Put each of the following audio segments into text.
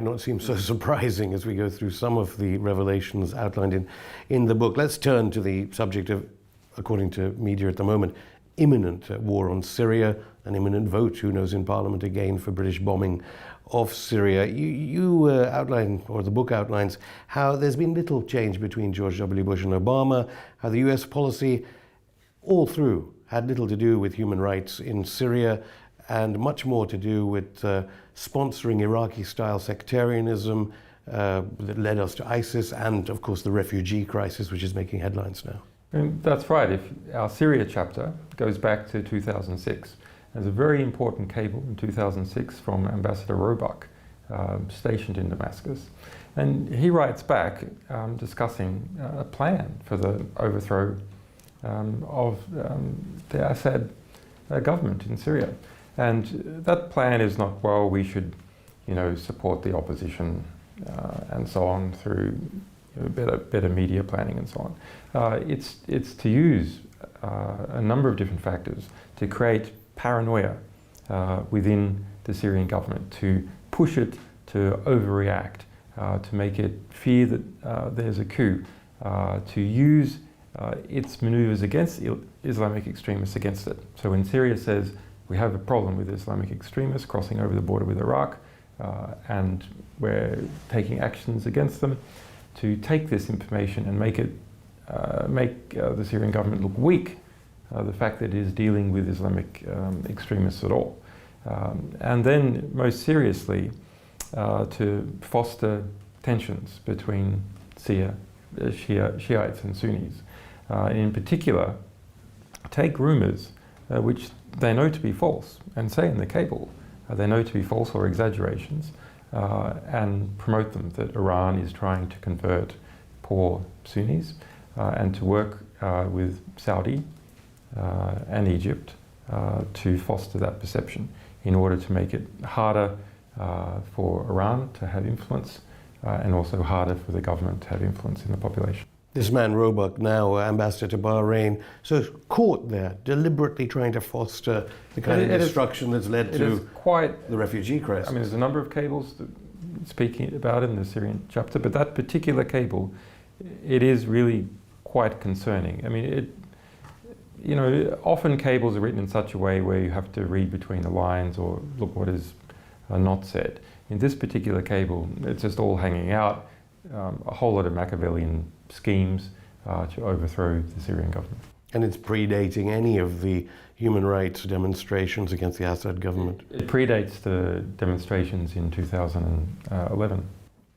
Not seem so surprising as we go through some of the revelations outlined in the book. Let's turn to the subject of, according to media at the moment, imminent war on Syria, an imminent vote, who knows, in Parliament again for British bombing of Syria. You outline, or the book outlines, how there's been little change between George W. Bush and Obama, how the US policy all through had little to do with human rights in Syria and much more to do with sponsoring Iraqi-style sectarianism that led us to ISIS and, of course, the refugee crisis, which is making headlines now. And that's right. If our Syria chapter goes back to 2006, there's a very important cable in 2006 from Ambassador Roebuck, stationed in Damascus. And he writes back discussing a plan for the overthrow of the Assad government in Syria. And that plan is not, well, we should, support the opposition and so on through better media planning and so on. It's to use a number of different factors to create paranoia within the Syrian government, to push it to overreact, to make it fear that there's a coup, to use its maneuvers against Islamic extremists against it. So when Syria says, we have a problem with Islamic extremists crossing over the border with Iraq, and we're taking actions against them, to take this information and make the Syrian government look weak, the fact that it is dealing with Islamic extremists at all. And then, most seriously, to foster tensions between Shiites and Sunnis. In particular, take rumours which they know to be false, and say in the cable they know to be false or exaggerations, and promote them, that Iran is trying to convert poor Sunnis and to work with Saudi and Egypt to foster that perception in order to make it harder for Iran to have influence and also harder for the government to have influence in the population. This man Roebuck, now ambassador to Bahrain, so caught there, deliberately trying to foster the kind of destruction that's led to the refugee crisis. I mean, there's a number of cables speaking about it in the Syrian chapter, but that particular cable, it is really quite concerning. I mean, often cables are written in such a way where you have to read between the lines or look what is not said. In this particular cable, it's just all hanging out, a whole lot of Machiavellian schemes to overthrow the Syrian government. And it's predating any of the human rights demonstrations against the Assad government. It predates the demonstrations in 2011.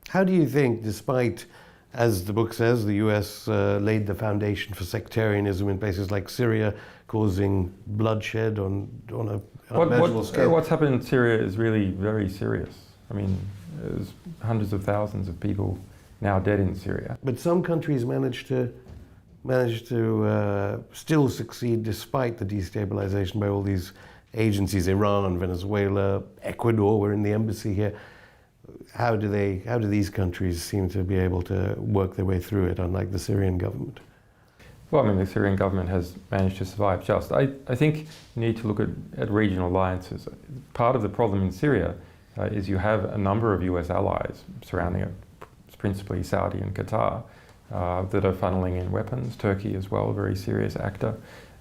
How do you think, despite, as the book says, the US laid the foundation for sectarianism in places like Syria, causing bloodshed on an unimaginable scale? What's happened in Syria is really very serious. I mean, there's hundreds of thousands of people now dead in Syria. But some countries managed to still succeed despite the destabilization by all these agencies, Iran, Venezuela, Ecuador, we're in the embassy here. How do these countries seem to be able to work their way through it, unlike the Syrian government? Well, I mean, the Syrian government has managed to survive just. I think you need to look at regional alliances. Part of the problem in Syria is you have a number of US allies surrounding it, principally Saudi and Qatar, that are funneling in weapons. Turkey as well, a very serious actor,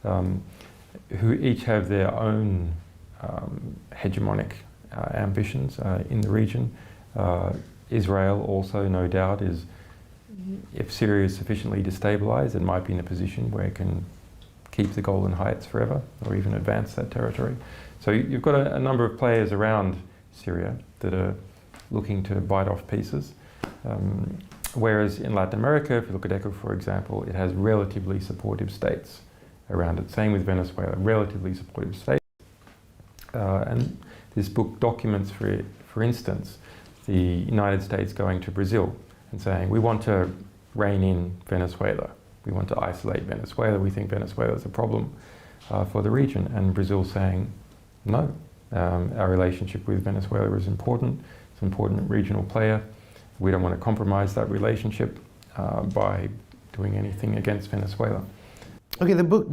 who each have their own hegemonic ambitions in the region. Israel also, no doubt, is, if Syria is sufficiently destabilized, it might be in a position where it can keep the Golan Heights forever, or even advance that territory. So you've got a number of players around Syria that are looking to bite off pieces. Whereas in Latin America, if you look at Ecuador, for example, it has relatively supportive states around it. Same with Venezuela, relatively supportive states. And this book documents, for instance, the United States going to Brazil and saying, we want to rein in Venezuela. We want to isolate Venezuela. We think Venezuela is a problem for the region. And Brazil saying, no, our relationship with Venezuela is important. It's an important regional player. We don't want to compromise that relationship by doing anything against Venezuela. Okay, the book